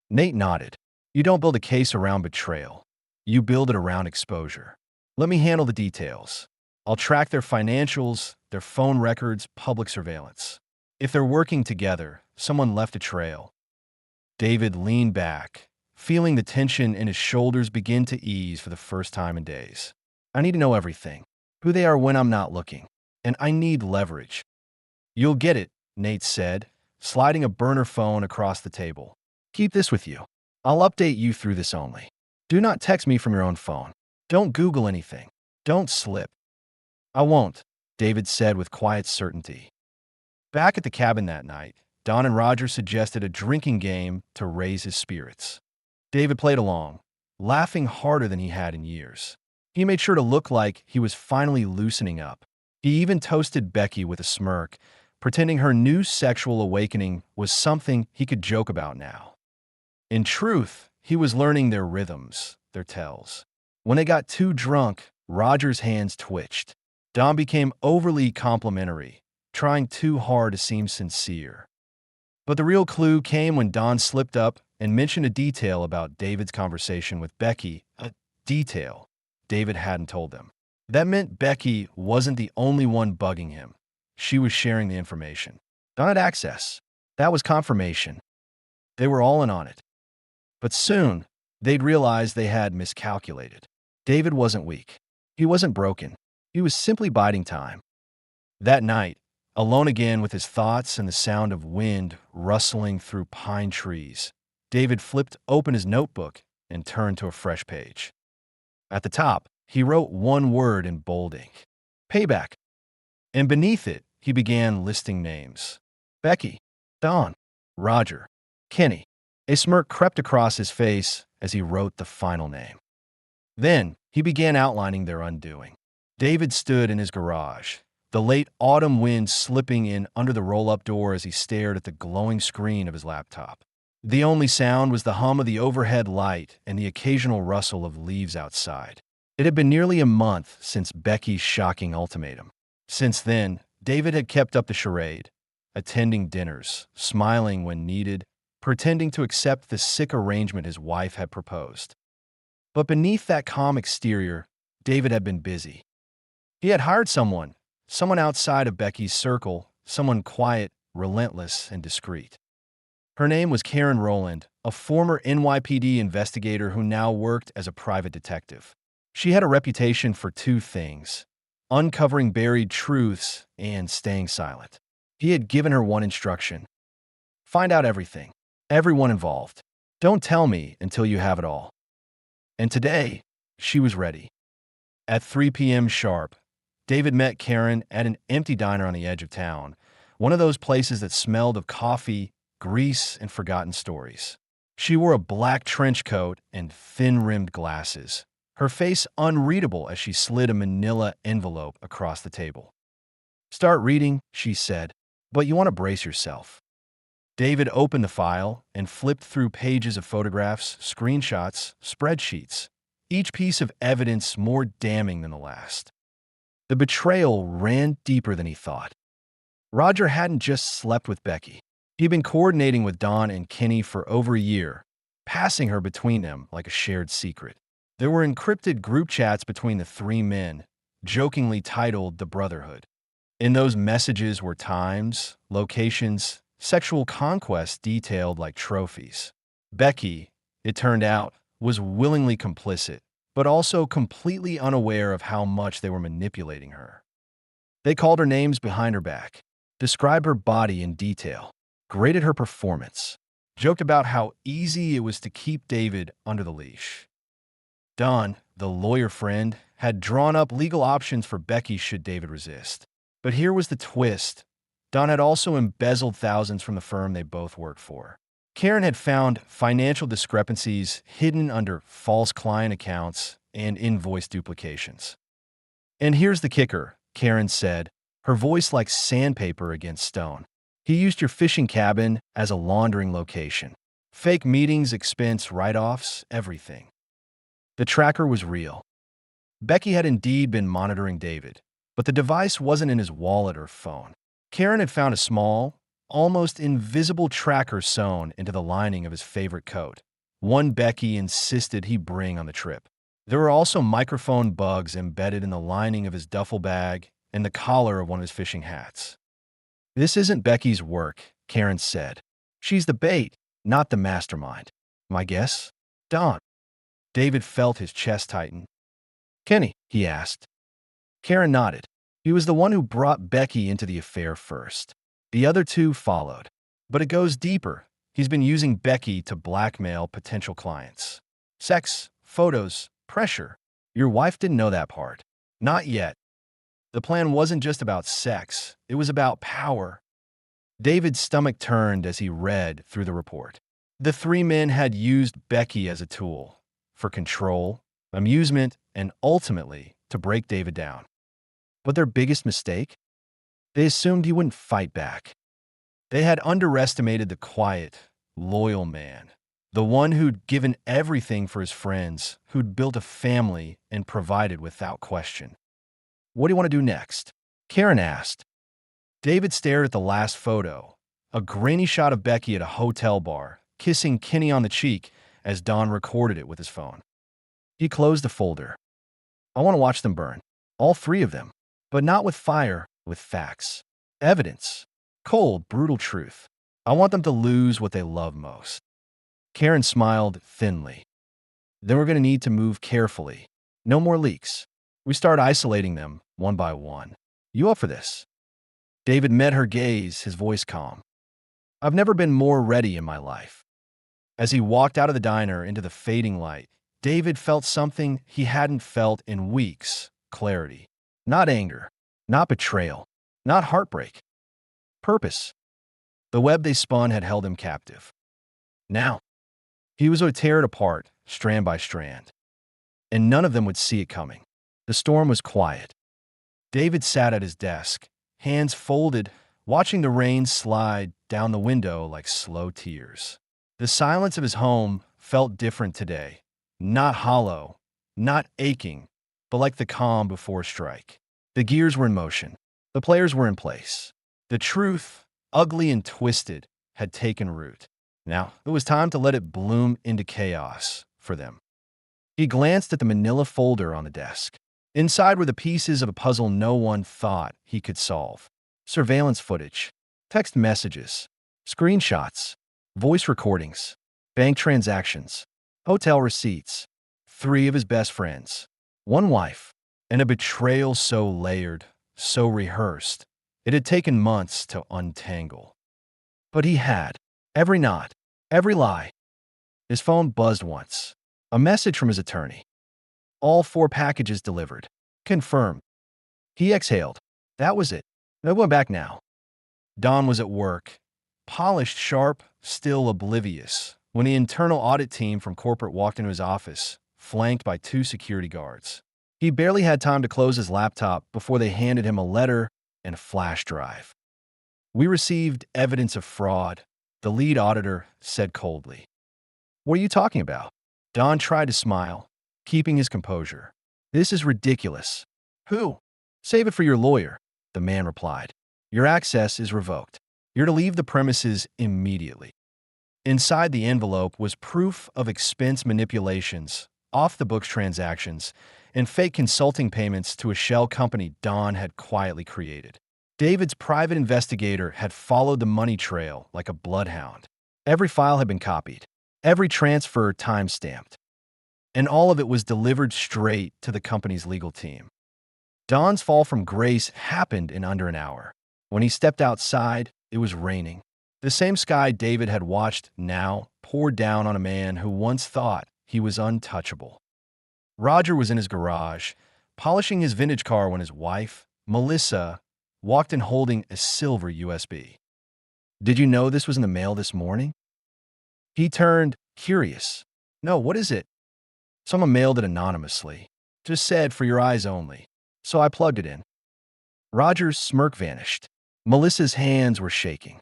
Nate nodded. You don't build a case around betrayal. You build it around exposure. Let me handle the details. I'll track their financials, their phone records, public surveillance. If they're working together, someone left a trail. David leaned back, feeling the tension in his shoulders begin to ease for the first time in days. I need to know everything, who they are when I'm not looking, and I need leverage. You'll get it, Nate said, sliding a burner phone across the table. Keep this with you. I'll update you through this only. Do not text me from your own phone. Don't Google anything. Don't slip. I won't, David said with quiet certainty. Back at the cabin that night, Don and Roger suggested a drinking game to raise his spirits. David played along, laughing harder than he had in years. He made sure to look like he was finally loosening up. He even toasted Becky with a smirk, pretending her new sexual awakening was something he could joke about now. In truth, he was learning their rhythms, their tells. When they got too drunk, Roger's hands twitched. Don became overly complimentary, trying too hard to seem sincere. But the real clue came when Don slipped up and mentioned a detail about David's conversation with Becky, a detail David hadn't told them. That meant Becky wasn't the only one bugging him. She was sharing the information. Don had access. That was confirmation. They were all in on it. But soon, they'd realize they had miscalculated. David wasn't weak. He wasn't broken. He was simply biding time. That night, alone again with his thoughts and the sound of wind rustling through pine trees, David flipped open his notebook and turned to a fresh page. At the top, he wrote one word in bold ink: payback. And beneath it, he began listing names: Becky, Don, Roger, Kenny. A smirk crept across his face as he wrote the final name. Then he began outlining their undoing. David stood in his garage, the late autumn wind slipping in under the roll-up door as he stared at the glowing screen of his laptop. The only sound was the hum of the overhead light and the occasional rustle of leaves outside. It had been nearly a month since Becky's shocking ultimatum. Since then, David had kept up the charade, attending dinners, smiling when needed, pretending to accept the sick arrangement his wife had proposed. But beneath that calm exterior, David had been busy. He had hired someone outside of Becky's circle, someone quiet, relentless, and discreet. Her name was Karen Rowland, a former NYPD investigator who now worked as a private detective. She had a reputation for two things: uncovering buried truths and staying silent. He had given her one instruction: find out everything, everyone involved. Don't tell me until you have it all. And today, she was ready. At 3 p.m. sharp, David met Karen at an empty diner on the edge of town, one of those places that smelled of coffee, grease, and forgotten stories. She wore a black trench coat and thin-rimmed glasses, her face unreadable as she slid a manila envelope across the table. Start reading, she said, but you want to brace yourself. David opened the file and flipped through pages of photographs, screenshots, spreadsheets, each piece of evidence more damning than the last. The betrayal ran deeper than he thought. Roger hadn't just slept with Becky. He'd been coordinating with Don and Kenny for over a year, passing her between them like a shared secret. There were encrypted group chats between the three men, jokingly titled The Brotherhood. In those messages were times, locations, sexual conquests detailed like trophies. Becky, it turned out, was willingly complicit, but also completely unaware of how much they were manipulating her. They called her names behind her back, described her body in detail, graded her performance, joked about how easy it was to keep David under the leash. Don, the lawyer friend, had drawn up legal options for Becky should David resist. But here was the twist. Don had also embezzled thousands from the firm they both worked for. Karen had found financial discrepancies hidden under false client accounts and invoice duplications. And here's the kicker, Karen said, her voice like sandpaper against stone. He used your fishing cabin as a laundering location. Fake meetings, expense write-offs, everything. The tracker was real. Becky had indeed been monitoring David, but the device wasn't in his wallet or phone. Karen had found a small, almost invisible tracker sewn into the lining of his favorite coat, one Becky insisted he bring on the trip. There were also microphone bugs embedded in the lining of his duffel bag and the collar of one of his fishing hats. This isn't Becky's work, Karen said. She's the bait, not the mastermind. My guess? Don. David felt his chest tighten. Kenny, he asked. Karen nodded. He was the one who brought Becky into the affair first. The other two followed. But it goes deeper. He's been using Becky to blackmail potential clients. Sex, photos, pressure. Your wife didn't know that part. Not yet. The plan wasn't just about sex. It was about power. David's stomach turned as he read through the report. The three men had used Becky as a tool for control, amusement, and ultimately to break David down. But their biggest mistake? They assumed he wouldn't fight back. They had underestimated the quiet, loyal man, the one who'd given everything for his friends, who'd built a family and provided without question. What do you want to do next? Karen asked. David stared at the last photo, a grainy shot of Becky at a hotel bar, kissing Kenny on the cheek as Don recorded it with his phone. He closed the folder. I want to watch them burn, all three of them, but not with fire, with facts. Evidence. Cold, brutal truth. I want them to lose what they love most. Karen smiled thinly. Then we're going to need to move carefully. No more leaks. We start isolating them one by one. You up for this? David met her gaze, his voice calm. I've never been more ready in my life. As he walked out of the diner into the fading light, David felt something he hadn't felt in weeks: clarity. Not anger, not betrayal, not heartbreak. Purpose. The web they spun had held him captive. Now, he was to tear it apart, strand by strand. And none of them would see it coming. The storm was quiet. David sat at his desk, hands folded, watching the rain slide down the window like slow tears. The silence of his home felt different today. Not hollow, not aching, but like the calm before a strike. The gears were in motion. The players were in place. The truth, ugly and twisted, had taken root. Now, it was time to let it bloom into chaos for them. He glanced at the manila folder on the desk. Inside were the pieces of a puzzle no one thought he could solve. Surveillance footage, text messages, screenshots, voice recordings, bank transactions, hotel receipts, 3 of his best friends, 1 wife, and a betrayal so layered, so rehearsed, it had taken months to untangle. But he had. Every knot, every lie. His phone buzzed once. A message from his attorney. All 4 packages delivered. Confirmed. He exhaled. That was it. No going back now. Don was at work, polished sharp, still oblivious, when the internal audit team from corporate walked into his office, flanked by 2 security guards. He barely had time to close his laptop before they handed him a letter and a flash drive. We received evidence of fraud, the lead auditor said coldly. What are you talking about? Don tried to smile, keeping his composure. This is ridiculous. Who? Save it for your lawyer, the man replied. Your access is revoked. You're to leave the premises immediately. Inside the envelope was proof of expense manipulations, off-the-books transactions, and fake consulting payments to a shell company Don had quietly created. David's private investigator had followed the money trail like a bloodhound. Every file had been copied, every transfer time-stamped, and all of it was delivered straight to the company's legal team. Don's fall from grace happened in under an hour. When he stepped outside, it was raining. The same sky David had watched now poured down on a man who once thought he was untouchable. Roger was in his garage, polishing his vintage car when his wife, Melissa, walked in holding a silver USB. Did you know this was in the mail this morning? He turned, curious. No, what is it? Someone mailed it anonymously. Just said for your eyes only. So I plugged it in. Roger's smirk vanished. Melissa's hands were shaking.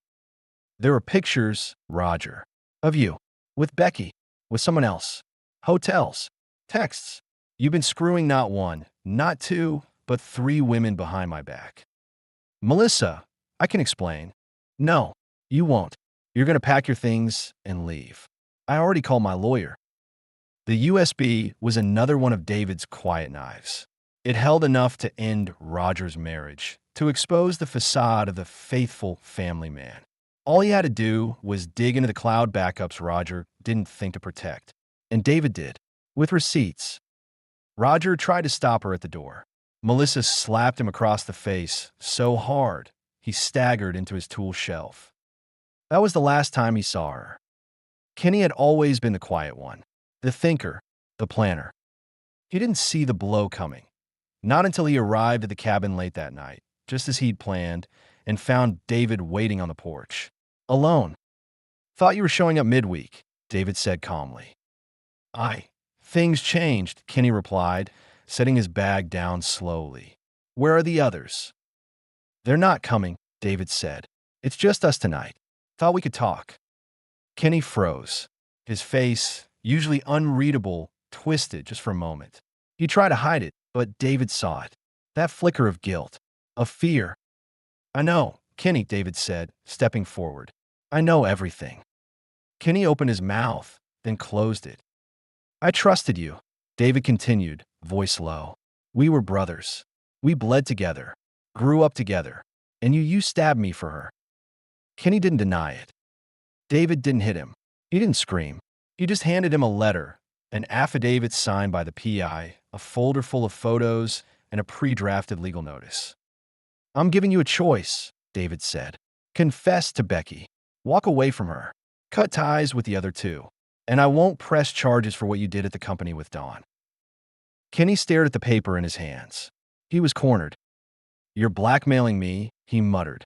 There were pictures, Roger, of you, with Becky, with someone else, hotels, texts. You've been screwing not 1, not 2, but 3 women behind my back. Melissa, I can explain. No, you won't. You're going to pack your things and leave. I already called my lawyer. The USB was another one of David's quiet knives. It held enough to end Roger's marriage, to expose the facade of the faithful family man. All he had to do was dig into the cloud backups Roger didn't think to protect. And David did, with receipts. Roger tried to stop her at the door. Melissa slapped him across the face so hard, he staggered into his tool shelf. That was the last time he saw her. Kenny had always been the quiet one, the thinker, the planner. He didn't see the blow coming. Not until he arrived at the cabin late that night, just as he'd planned, and found David waiting on the porch. Alone. Thought you were showing up midweek, David said calmly. Things changed, Kenny replied, setting his bag down slowly. Where are the others? They're not coming, David said. It's just us tonight. Thought we could talk. Kenny froze. His face, usually unreadable, twisted just for a moment. He tried to hide it, but David saw it. That flicker of guilt, of fear. I know, Kenny, David said, stepping forward. I know everything. Kenny opened his mouth, then closed it. I trusted you, David continued, voice low. We were brothers. We bled together, grew up together, and you stabbed me for her. Kenny didn't deny it. David didn't hit him. He didn't scream. He just handed him a letter, an affidavit signed by the PI, a folder full of photos, and a pre-drafted legal notice. "I'm giving you a choice," David said. "Confess to Becky. Walk away from her. Cut ties with the other two. And I won't press charges for what you did at the company with Dawn." Kenny stared at the paper in his hands. He was cornered. "You're blackmailing me," he muttered.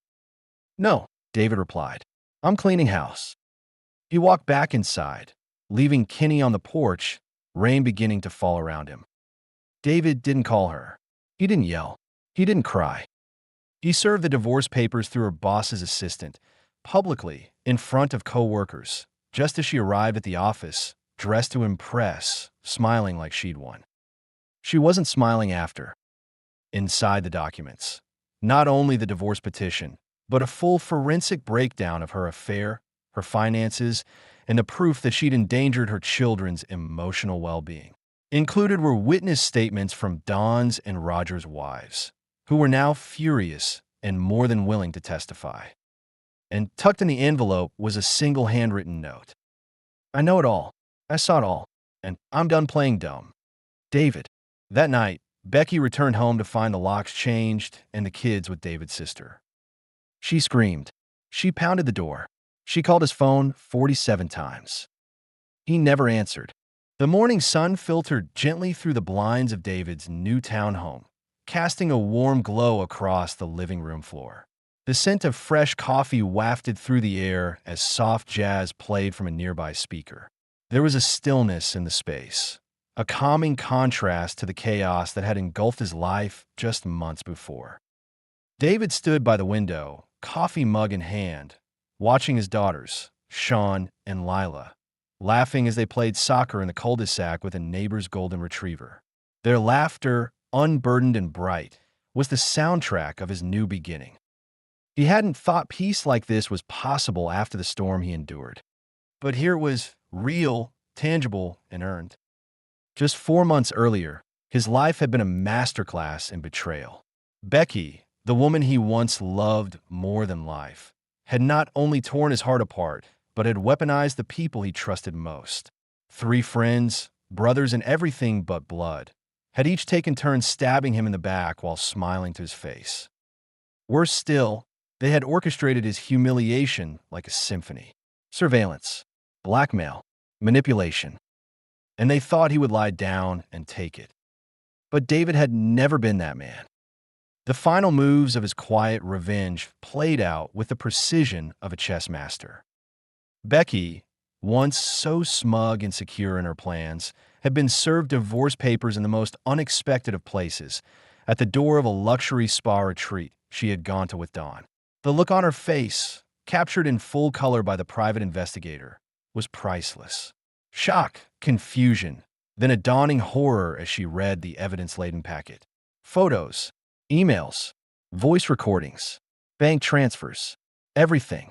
"No," David replied. "I'm cleaning house." He walked back inside, leaving Kenny on the porch, rain beginning to fall around him. David didn't call her. He didn't yell. He didn't cry. He served the divorce papers through her boss's assistant, publicly, in front of co-workers, just as she arrived at the office, dressed to impress, smiling like she'd won. She wasn't smiling after. Inside the documents, not only the divorce petition, but a full forensic breakdown of her affair, her finances, and the proof that she'd endangered her children's emotional well-being. Included were witness statements from Dawn's and Roger's wives, who were now furious and more than willing to testify. And tucked in the envelope was a single handwritten note. "I know it all. I saw it all. And I'm done playing dumb. David." That night, Becky returned home to find the locks changed and the kids with David's sister. She screamed. She pounded the door. She called his phone 47 times. He never answered. The morning sun filtered gently through the blinds of David's new townhome, casting a warm glow across the living room floor. The scent of fresh coffee wafted through the air as soft jazz played from a nearby speaker. There was a stillness in the space, a calming contrast to the chaos that had engulfed his life just months before. David stood by the window, coffee mug in hand, watching his daughters, Sean and Lila, laughing as they played soccer in the cul-de-sac with a neighbor's golden retriever. Their laughter, unburdened and bright, was the soundtrack of his new beginning. He hadn't thought peace like this was possible after the storm he endured. But here it was, real, tangible, and earned. Just 4 months earlier, his life had been a masterclass in betrayal. Becky, the woman he once loved more than life, had not only torn his heart apart, but had weaponized the people he trusted most. 3 friends, brothers in everything but blood, had each taken turns stabbing him in the back while smiling to his face. Worse still, they had orchestrated his humiliation like a symphony. Surveillance, blackmail, manipulation. And they thought he would lie down and take it. But David had never been that man. The final moves of his quiet revenge played out with the precision of a chess master. Becky, once so smug and secure in her plans, had been served divorce papers in the most unexpected of places, at the door of a luxury spa retreat she had gone to with Dawn. The look on her face, captured in full color by the private investigator, was priceless. Shock, confusion, then a dawning horror as she read the evidence-laden packet. Photos, emails, voice recordings, bank transfers, everything.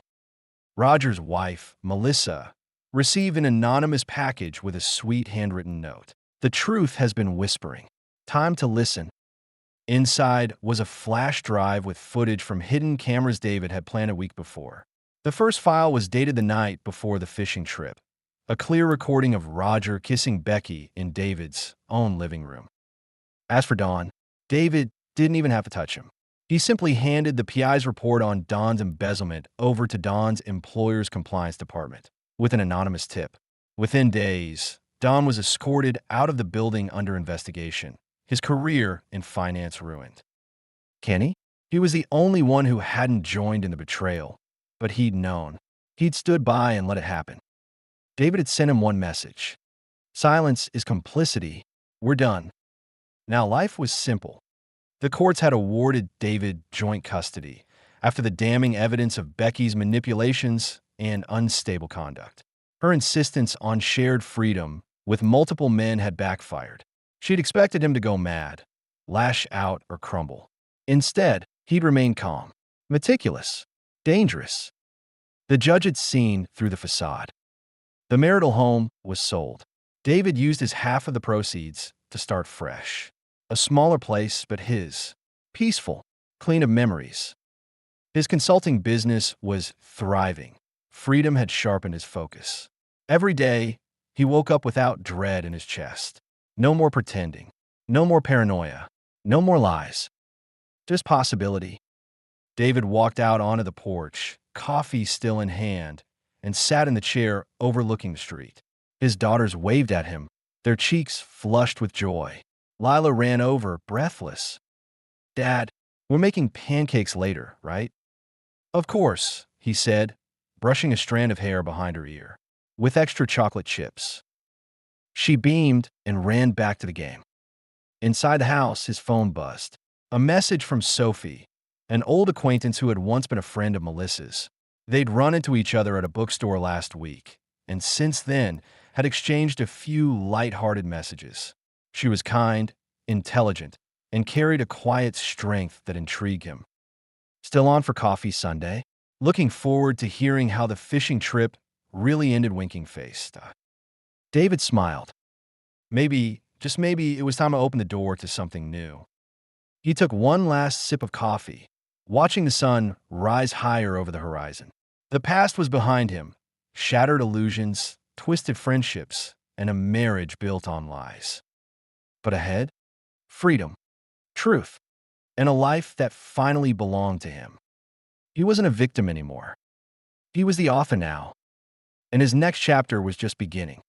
Roger's wife, Melissa, received an anonymous package with a sweet handwritten note. "The truth has been whispering. Time to listen." Inside was a flash drive with footage from hidden cameras David had planned a week before. The first file was dated the night before the fishing trip, a clear recording of Roger kissing Becky in David's own living room. As for Dawn, David didn't even have to touch him. He simply handed the PI's report on Dawn's embezzlement over to Dawn's employer's compliance department with an anonymous tip. Within days, Dawn was escorted out of the building under investigation, his career in finance ruined. Kenny? He was the only one who hadn't joined in the betrayal, but he'd known. He'd stood by and let it happen. David had sent him one message. "Silence is complicity. We're done." Now life was simple. The courts had awarded David joint custody after the damning evidence of Becky's manipulations and unstable conduct. Her insistence on shared freedom with multiple men had backfired. She'd expected him to go mad, lash out, or crumble. Instead, he'd remain calm, meticulous, dangerous. The judge had seen through the facade. The marital home was sold. David used his half of the proceeds to start fresh. A smaller place, but his. Peaceful, clean of memories. His consulting business was thriving. Freedom had sharpened his focus. Every day, he woke up without dread in his chest. No more pretending. No more paranoia. No more lies. Just possibility. David walked out onto the porch, coffee still in hand, and sat in the chair overlooking the street. His daughters waved at him, their cheeks flushed with joy. Lila ran over, breathless. "Dad, we're making pancakes later, right?" "Of course," he said, brushing a strand of hair behind her ear. "With extra chocolate chips." She beamed and ran back to the game. Inside the house, his phone buzzed. A message from Sophie, an old acquaintance who had once been a friend of Melissa's. They'd run into each other at a bookstore last week, and since then had exchanged a few light-hearted messages. She was kind, intelligent, and carried a quiet strength that intrigued him. "Still on for coffee Sunday? Looking forward to hearing how the fishing trip really ended." Winking face. David smiled. Maybe, just maybe, it was time to open the door to something new. He took one last sip of coffee, watching the sun rise higher over the horizon. The past was behind him, shattered illusions, twisted friendships, and a marriage built on lies. But ahead, freedom, truth, and a life that finally belonged to him. He wasn't a victim anymore. He was the author now, and his next chapter was just beginning.